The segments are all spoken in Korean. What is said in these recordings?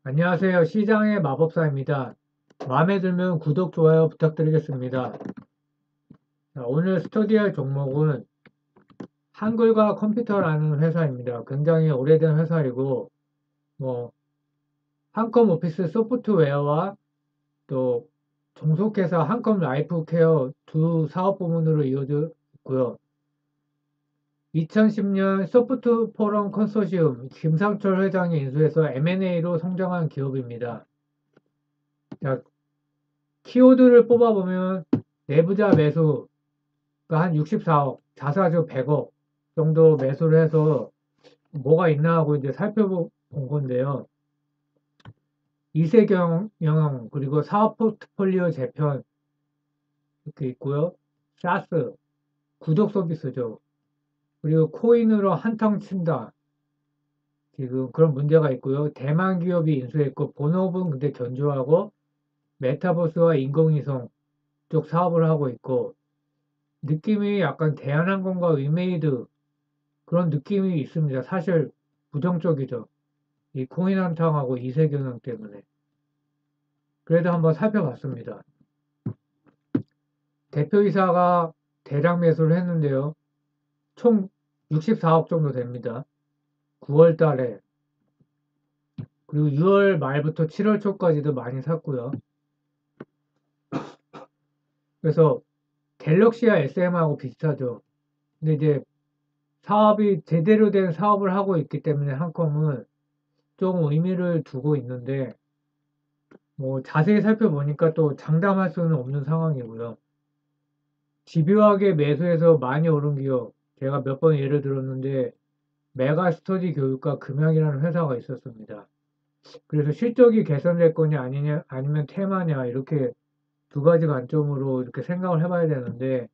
안녕하세요. 시장의 마법사입니다. 마음에 들면 구독, 좋아요 부탁드리겠습니다. 자, 오늘 스터디할 종목은 한글과 컴퓨터라는 회사입니다. 굉장히 오래된 회사이고, 뭐, 한컴 오피스 소프트웨어와 또 종속회사 한컴 라이프 케어 두 사업 부문으로 이어져 있고요. 2010년 소프트 포럼 컨소시엄 김상철 회장이 인수해서 M&A로 성장한 기업입니다. 자, 키워드를 뽑아보면 내부자 매수가 한 64억, 자사주 100억 정도 매수를 해서 뭐가 있나 하고 이제 살펴본 건데요. 이세경 영웅, 그리고 사업 포트폴리오 재편 이렇게 있고요. 사스, 구독 서비스죠. 그리고 코인으로 한탕 친다. 지금 그런 문제가 있고요. 대만 기업이 인수했고 본업은 근데 견조하고 메타버스와 인공위성 쪽 사업을 하고 있고 느낌이 약간 대한항공과 위메이드 그런 느낌이 있습니다. 사실 부정적이죠. 이 코인 한탕하고 이세 경영 때문에. 그래도 한번 살펴봤습니다. 대표이사가 대량 매수를 했는데요. 총 64억 정도 됩니다. 9월 달에. 그리고 6월 말부터 7월 초까지도 많이 샀고요. 그래서 갤럭시와 SM하고 비슷하죠. 근데 이제 사업이 제대로 된 사업을 하고 있기 때문에 한컴은 좀 의미를 두고 있는데 뭐 자세히 살펴보니까 또 장담할 수는 없는 상황이고요. 집요하게 매수해서 많이 오른 기업, 제가 몇 번 예를 들었는데 메가스터디 교육과 금양이라는 회사가 있었습니다. 그래서 실적이 개선될 거냐 아니냐 아니면 테마냐 이렇게 두 가지 관점으로 이렇게 생각을 해봐야 되는데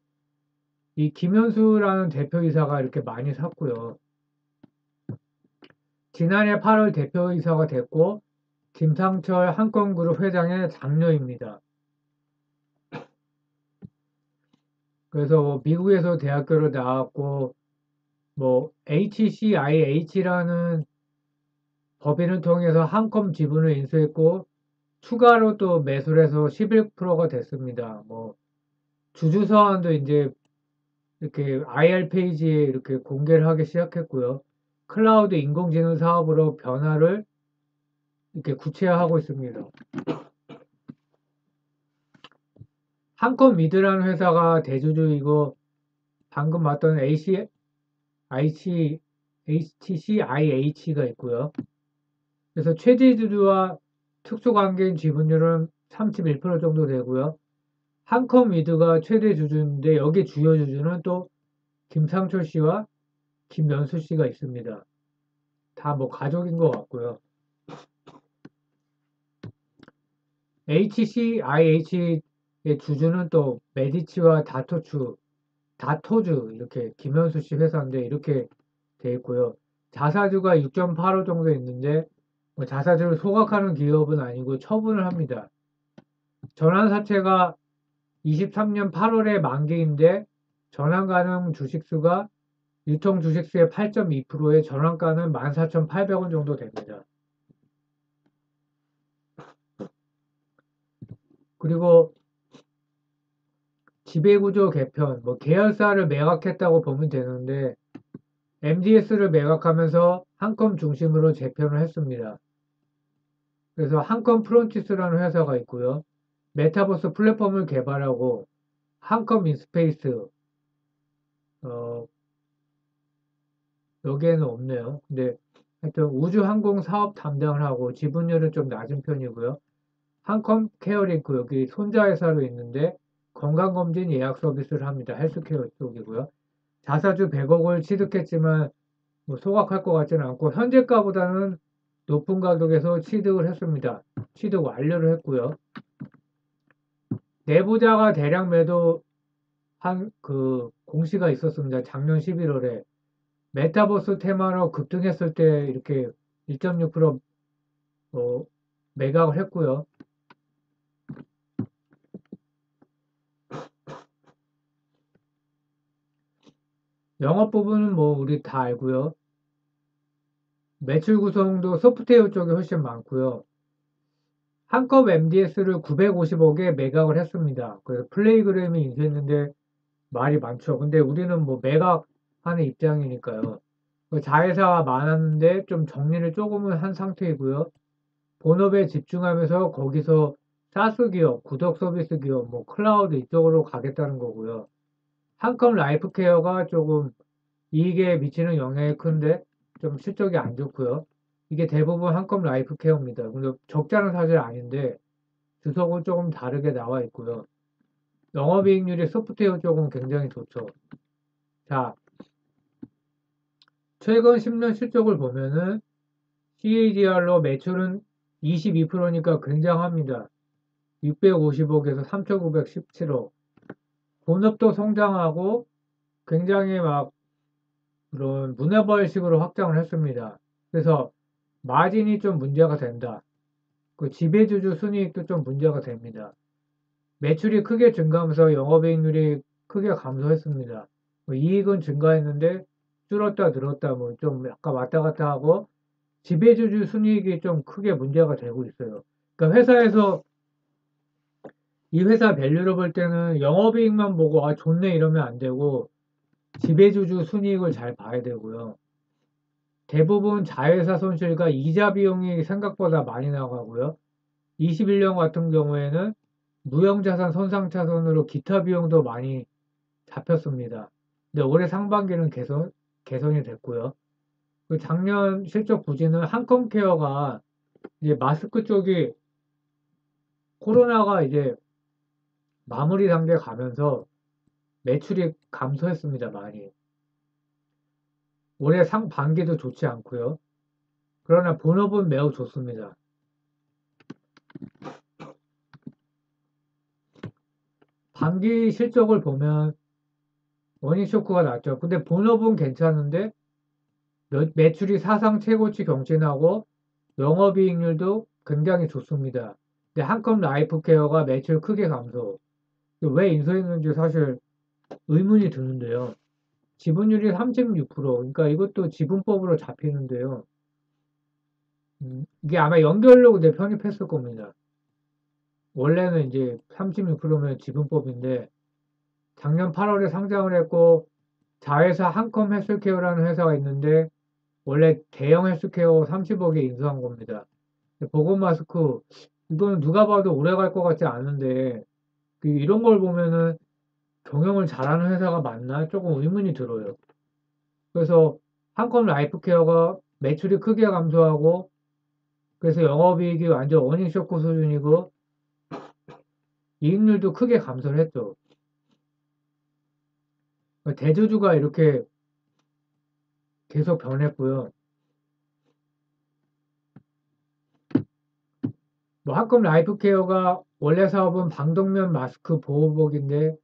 이 김현수라는 대표이사가 이렇게 많이 샀고요. 지난해 8월 대표이사가 됐고 김상철 한건그룹 회장의 장녀입니다. 그래서 뭐 미국에서 대학교를 나왔고 뭐 HCIH라는 법인을 통해서 한컴 지분을 인수했고 추가로 또 매수를 해서 11%가 됐습니다. 뭐 주주 서한도 이제 이렇게 IR 페이지에 이렇게 공개를 하기 시작했고요. 클라우드 인공지능 사업으로 변화를 이렇게 구체화하고 있습니다. 한컴 미드라는 회사가 대주주이고 방금 봤던 HTCIH가 있고요. 그래서 최대주주와 특수관계인 지분율은 31% 정도 되고요. 한컴 위드가 최대 주주인데 여기 주요 주주는 또 김상철 씨와 김연수 씨가 있습니다. 다 뭐 가족인 것 같고요. HCIH의 주주는 또 메디치와 다토주 이렇게 김현수 씨 회사인데 이렇게 돼 있고요. 자사주가 6.85 정도 있는데 뭐 자사주를 소각하는 기업은 아니고 처분을 합니다. 전환사채가 23년 8월에 만기인데 전환 가능 주식수가 유통 주식수의 8.2%에 전환가는 14,800원 정도 됩니다. 그리고 지배구조 개편, 뭐 계열사를 매각했다고 보면 되는데 MDS를 매각하면서 한컴 중심으로 재편을 했습니다. 그래서 한컴 프론티스라는 회사가 있고요. 메타버스 플랫폼을 개발하고 한컴 인스페이스 어, 여기에는 없네요. 근데 하여튼 우주항공 사업 담당을 하고 지분율은 좀 낮은 편이고요. 한컴 케어링크 여기 손자회사로 있는데 건강검진 예약 서비스를 합니다. 헬스케어 쪽이고요. 자사주 100억을 취득했지만 뭐 소각할 것 같지는 않고 현재가보다는 높은 가격에서 취득을 했습니다. 취득 완료를 했고요. 내부자가 대량 매도 한 그 공시가 있었습니다. 작년 11월에 메타버스 테마로 급등했을 때 이렇게 1.6% 매각을 했고요. 영업 부분은 뭐 우리 다 알고요. 매출 구성도 소프트웨어 쪽이 훨씬 많고요. 한컵 MDS를 950억에 매각을 했습니다. 그래서 플레이그램이 인수했는데 말이 많죠. 근데 우리는 뭐 매각하는 입장이니까요. 그 자회사가 많았는데 좀 정리를 조금은 한 상태이고요. 본업에 집중하면서 거기서 사스 기업, 구독 서비스 기업, 뭐 클라우드 이쪽으로 가겠다는 거고요. 한컴 라이프케어가 조금 이익에 미치는 영향이 큰데 좀 실적이 안 좋고요. 이게 대부분 한컴 라이프케어입니다. 근데 적자는 사실 아닌데 주석은 조금 다르게 나와 있고요. 영업이익률이 소프트웨어 쪽은 굉장히 좋죠. 자, 최근 10년 실적을 보면은 CAGR로 매출은 22%니까 굉장합니다. 650억에서 3,917억. 본업도 성장하고 굉장히 막 그런 문해벌식으로 확장을 했습니다. 그래서 마진이 좀 문제가 된다. 그 지배주주 순이익도 좀 문제가 됩니다. 매출이 크게 증가하면서 영업이익률이 크게 감소했습니다. 뭐 이익은 증가했는데 줄었다 늘었다 뭐 좀 약간 왔다 갔다 하고 지배주주 순이익이 좀 크게 문제가 되고 있어요. 그러니까 회사에서 이 회사 밸류를 볼 때는 영업이익만 보고 아 좋네 이러면 안 되고 지배주주 순이익을 잘 봐야 되고요. 대부분 자회사 손실과 이자 비용이 생각보다 많이 나가고요. 21년 같은 경우에는 무형자산 손상차손으로 기타 비용도 많이 잡혔습니다. 근데 올해 상반기는 개선이 됐고요. 그 작년 실적 부진은 한컴케어가 이제 마스크 쪽이 코로나가 이제 마무리 단계 가면서 매출이 감소했습니다, 많이. 올해 상반기도 좋지 않고요. 그러나 본업은 매우 좋습니다. 반기 실적을 보면 원인 쇼크가 났죠. 근데 본업은 괜찮은데 매출이 사상 최고치 경신하고 영업이익률도 굉장히 좋습니다. 근데 한컴 라이프케어가 매출 크게 감소. 왜 인수했는지 사실 의문이 드는데요. 지분율이 36%. 그러니까 이것도 지분법으로 잡히는데요. 이게 아마 연결로 내 편입했을 겁니다. 원래는 이제 36%면 지분법인데 작년 8월에 상장을 했고 자회사 한컴 헬스케어라는 회사가 있는데 원래 대형 헬스케어 30억에 인수한 겁니다. 보건 마스크 이거는 누가 봐도 오래 갈 것 같지 않은데 이런 걸 보면은 경영을 잘하는 회사가 맞나 조금 의문이 들어요. 그래서 한컴 라이프케어가 매출이 크게 감소하고 그래서 영업이익이 완전 어닝 쇼크 수준이고 이익률도 크게 감소를 했죠. 대주주가 이렇게 계속 변했고요. 뭐 한컴 라이프케어가 원래 사업은 방독면 마스크 보호복인데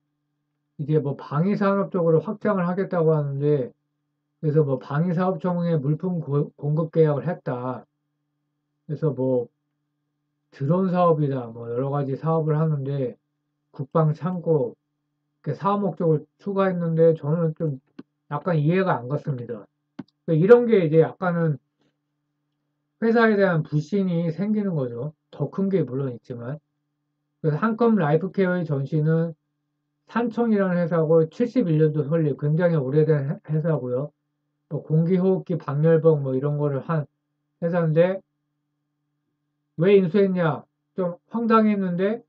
이제 뭐 방위산업 쪽으로 확장을 하겠다고 하는데 그래서 뭐 방위사업청에 물품 공급 계약을 했다. 그래서 뭐 드론 사업이다 뭐 여러 가지 사업을 하는데 국방 창고 사업 목적을 추가했는데 저는 좀 약간 이해가 안 갔습니다. 그러니까 이런 게 이제 약간은 회사에 대한 불신이 생기는 거죠. 더 큰 게 물론 있지만. 그래서 한컴 라이프케어의 전신은 산청이라는 회사고 71년도 설립 굉장히 오래된 회사고요. 또 공기호흡기 방열봉 뭐 이런 거를 한 회사인데 왜 인수했냐? 좀 황당했는데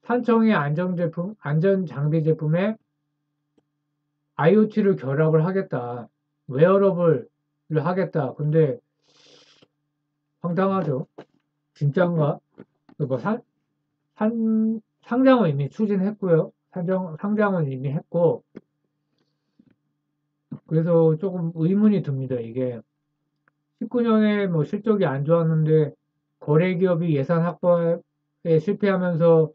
산청의 안전장비 제품에 IoT를 결합을 하겠다. 웨어러블을 하겠다. 근데 황당하죠. 진짠가? 뭐 상장은 이미 추진했고요. 상장은 이미 했고 그래서 조금 의문이 듭니다. 이게 19년에 뭐 실적이 안 좋았는데 거래기업이 예산 확보에 실패하면서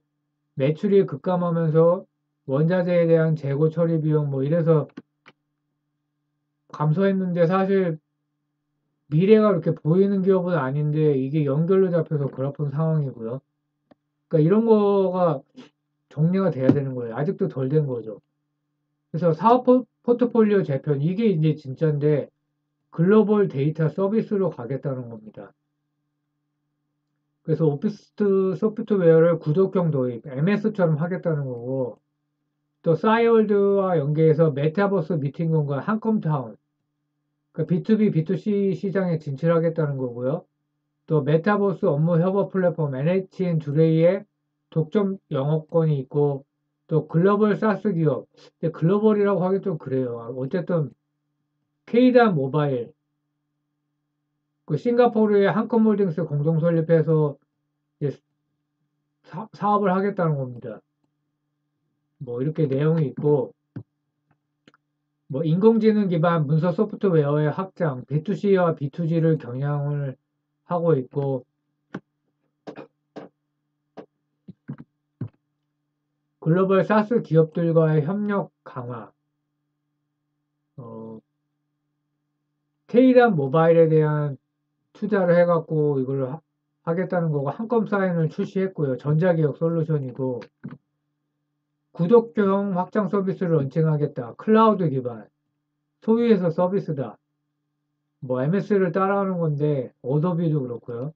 매출이 급감하면서 원자재에 대한 재고 처리 비용 뭐 이래서 감소했는데 사실 미래가 그렇게 보이는 기업은 아닌데 이게 연결로 잡혀서 그렇은 상황이고요. 그러니까 이런 거가 정리가 돼야 되는 거예요. 아직도 덜 된 거죠. 그래서 사업 포트폴리오 재편 이게 이제 진짜인데 글로벌 데이터 서비스로 가겠다는 겁니다. 그래서 오피스 소프트웨어를 구독형 도입, MS처럼 하겠다는 거고, 또 싸이월드와 연계해서 메타버스 미팅룸과 한컴타운, 그러니까 B2B, B2C 시장에 진출하겠다는 거고요. 또 메타버스 업무 협업 플랫폼 NHN 두레이의 독점 영업권이 있고, 또 글로벌 사스 기업, 근데 글로벌이라고 하기 좀 그래요. 어쨌든 K단 모바일, 그 싱가포르의 한컴홀딩스 공동 설립해서 이제 사업을 하겠다는 겁니다. 뭐 이렇게 내용이 있고, 뭐 인공지능 기반 문서 소프트웨어의 확장, B2C와 B2G를 경영을 하고 있고, 글로벌 사스 기업들과의 협력 강화, K단 모바일에 대한 투자를 해갖고 이걸 하겠다는 거고, 한컴 사인을 출시했고요. 전자기억 솔루션이고, 구독형 확장 서비스를 런칭하겠다. 클라우드 기반, 소유해서 서비스다. 뭐 MS를 따라하는 건데, 어도비도 그렇고요.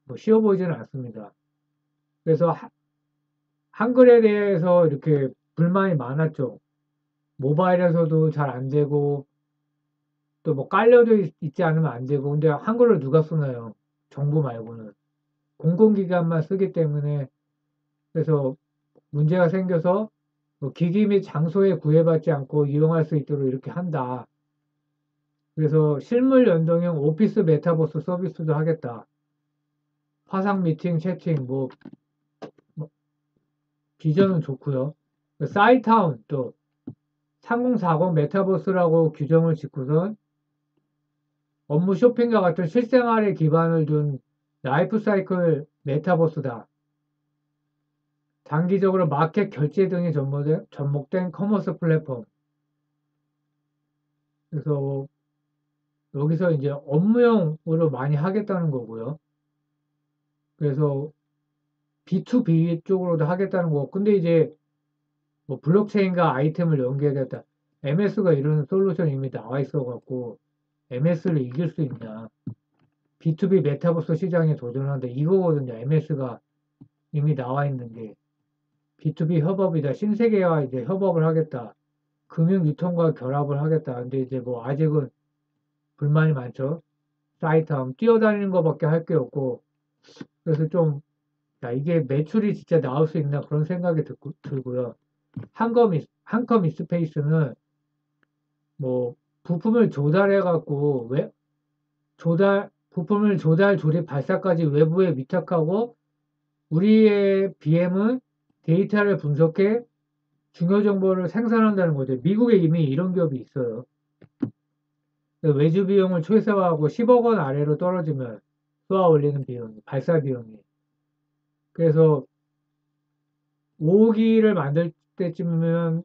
뭐 쉬워 보이지는 않습니다. 그래서 한글에 대해서 이렇게 불만이 많았죠. 모바일에서도 잘 안 되고, 또 뭐 깔려져 있지 않으면 안 되고, 근데 한글을 누가 쓰나요? 정부 말고는. 공공기관만 쓰기 때문에, 그래서 문제가 생겨서 뭐 기기 및 장소에 구애받지 않고 이용할 수 있도록 이렇게 한다. 그래서 실물 연동형 오피스 메타버스 서비스도 하겠다. 화상 미팅, 채팅, 뭐 비전은 좋고요. 사이타운 또 3040 메타버스라고 규정을 짓고선 업무 쇼핑과 같은 실생활에 기반을 둔 라이프 사이클 메타버스다. 단기적으로 마켓 결제 등에 접목된 커머스 플랫폼. 그래서 여기서 이제 업무용으로 많이 하겠다는 거고요. 그래서 B2B 쪽으로도 하겠다는 거고. 근데 이제 뭐 블록체인과 아이템을 연계하겠다. MS가 이런 솔루션이 이미 나와 있어갖고 MS를 이길 수 있냐. B2B 메타버스 시장에 도전하는데 이거거든요. MS가 이미 나와 있는 게. B2B 협업이다. 신세계와 이제 협업을 하겠다. 금융 유통과 결합을 하겠다. 근데 이제 뭐 아직은 불만이 많죠. 사이트함 뛰어다니는 것밖에 할 게 없고 그래서 좀 야, 이게 매출이 진짜 나올 수 있나 그런 생각이 들고요. 한컴 스페이스는 뭐 부품을 조달해 갖고 왜 부품을 조달 조립 발사까지 외부에 위탁하고 우리의 BM은 데이터를 분석해 중요 정보를 생산한다는 거죠. 미국에 이미 이런 기업이 있어요. 외주 비용을 최소화하고 10억 원 아래로 떨어지면 쏘아 올리는 비용이, 발사 비용이. 그래서 5기를 만들 때쯤이면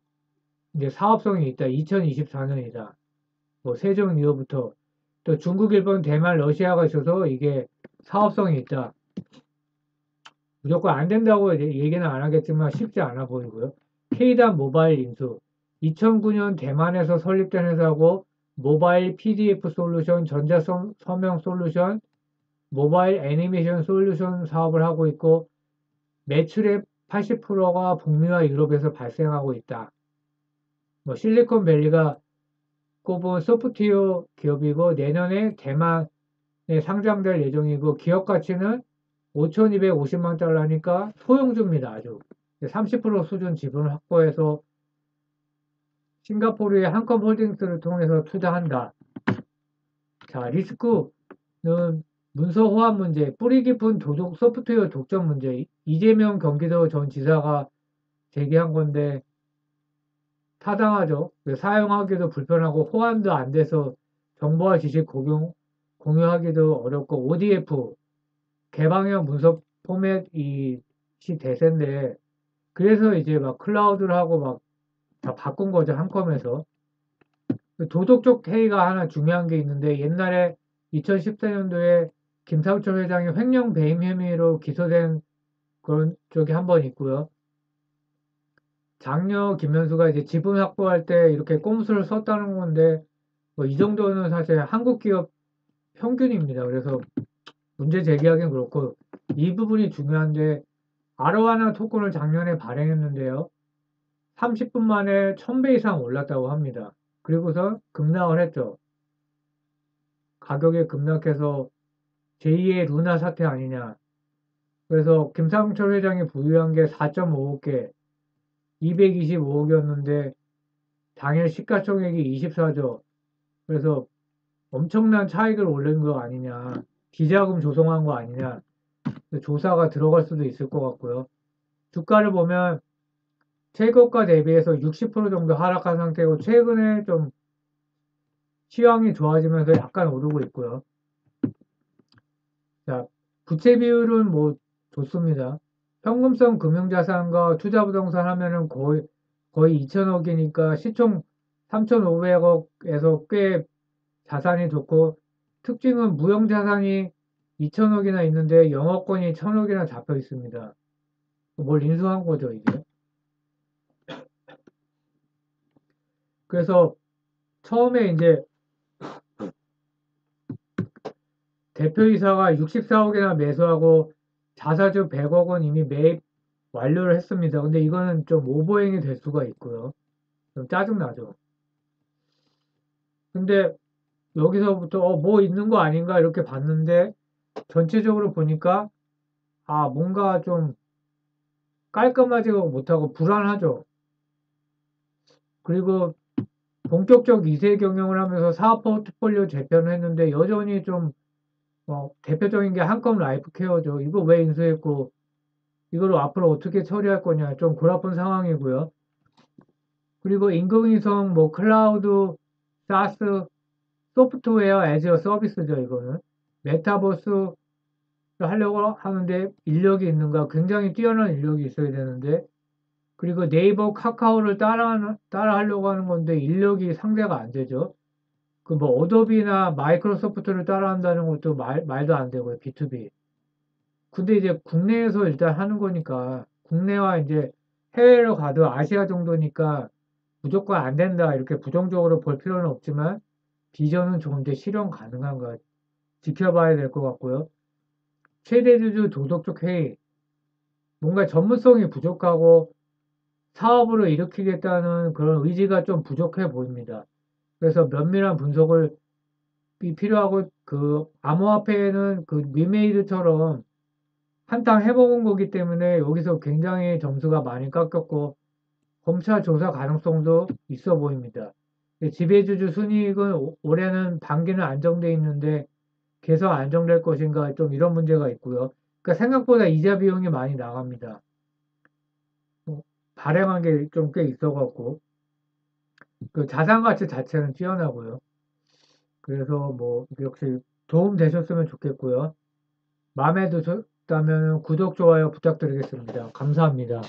이제 사업성이 있다. 2024년이다. 뭐 세종 이후부터 또 중국, 일본, 대만, 러시아가 있어서 이게 사업성이 있다. 무조건 안 된다고 얘기는 안 하겠지만 쉽지 않아 보이고요. K단 모바일 인수. 2009년 대만에서 설립된 회사고 모바일 PDF 솔루션, 전자 서명 솔루션, 모바일 애니메이션 솔루션 사업을 하고 있고 매출의 80%가 북미와 유럽에서 발생하고 있다. 뭐 실리콘밸리가 꼽은 소프트웨어 기업이고 내년에 대만에 상장될 예정이고 기업 가치는 5,250만 달러니까 소형주입니다. 아주 30% 수준 지분을 확보해서 싱가포르의 한컴 홀딩스를 통해서 투자한다. 자, 리스크는 문서 호환 문제, 뿌리 깊은 도둑 소프트웨어 독점 문제, 이재명 경기도 전 지사가 제기한 건데 타당하죠. 사용하기도 불편하고 호환도 안 돼서 정보와 지식 공유하기도 어렵고 ODF 개방형 문서 포맷이 대세인데 그래서 이제 막 클라우드를 하고 막 다 바꾼 거죠. 한컴에서. 도덕적 해이가 하나 중요한 게 있는데 옛날에 2014년도에 김상철 회장이 횡령 배임 혐의로 기소된 그런 쪽이 한 번 있고요. 장녀 김현수가 이제 지분 확보할 때 이렇게 꼼수를 썼다는 건데 뭐 이 정도는 사실 한국 기업 평균입니다. 그래서 문제 제기하기는 그렇고 이 부분이 중요한데 아로하나 토큰을 작년에 발행했는데요. 30분 만에 1000배 이상 올랐다고 합니다. 그리고서 급락을 했죠. 가격이 급락해서 제2의 루나 사태 아니냐. 그래서 김상철 회장이 보유한 게 4.5개, 225억이었는데 당일 시가총액이 24조. 그래서 엄청난 차익을 올린 거 아니냐. 비자금 조성한 거 아니냐. 조사가 들어갈 수도 있을 것 같고요. 주가를 보면 최고가 대비해서 60% 정도 하락한 상태고 최근에 좀 시황이 좋아지면서 약간 오르고 있고요. 자, 부채 비율은 뭐 좋습니다. 현금성 금융자산과 투자부동산 하면은 거의 2천억이니까 시총 3,500억에서 꽤 자산이 좋고 특징은 무형자산이 2천억이나 있는데 영업권이 1,000억이나 잡혀 있습니다. 뭘 인수한 거죠, 이게. 그래서 처음에 이제 대표이사가 64억이나 매수하고 자사주 100억은 이미 매입 완료를 했습니다. 근데 이거는 좀 오버행이 될 수가 있고요. 좀 짜증나죠. 근데 여기서부터 뭐 있는 거 아닌가 이렇게 봤는데 전체적으로 보니까 뭔가 좀 깔끔하지가 못하고 불안하죠. 그리고 본격적 2세 경영을 하면서 사업 포트폴리오 재편을 했는데 여전히 좀 대표적인 게 한컴 라이프 케어죠. 이거 왜 인수했고 이걸 앞으로 어떻게 처리할 거냐 좀 골아픈 상황이고요. 그리고 인공위성 뭐 클라우드 사스 소프트웨어 애저 서비스죠. 이거는 메타버스 하려고 하는데 인력이 있는가 굉장히 뛰어난 인력이 있어야 되는데 그리고 네이버 카카오를 따라 하려고 하는 건데 인력이 상대가 안 되죠. 그 뭐 어도비나 마이크로소프트를 따라한다는 것도 말도 안 되고요. B2B. 근데 이제 국내에서 일단 하는 거니까 국내와 이제 해외로 가도 아시아 정도니까 무조건 안 된다 이렇게 부정적으로 볼 필요는 없지만 비전은 좋은데 실현 가능한가 지켜봐야 될 것 같고요. 최대주주 도덕적 해이 뭔가 전문성이 부족하고 사업으로 일으키겠다는 그런 의지가 좀 부족해 보입니다. 그래서 면밀한 분석을 필요하고 그 암호화폐는 그 리메이드처럼 한탕 해먹은 거기 때문에 여기서 굉장히 점수가 많이 깎였고 검찰 조사 가능성도 있어 보입니다. 지배주주 순이익은 올해는 반기는 안정돼 있는데 계속 안정될 것인가 좀 이런 문제가 있고요. 그러니까 생각보다 이자 비용이 많이 나갑니다. 발행한 게 좀 꽤 있어갖고 그 자산 가치 자체는 뛰어나고요. 그래서 뭐 역시 도움 되셨으면 좋겠고요. 마음에 드셨다면 구독, 좋아요 부탁드리겠습니다. 감사합니다.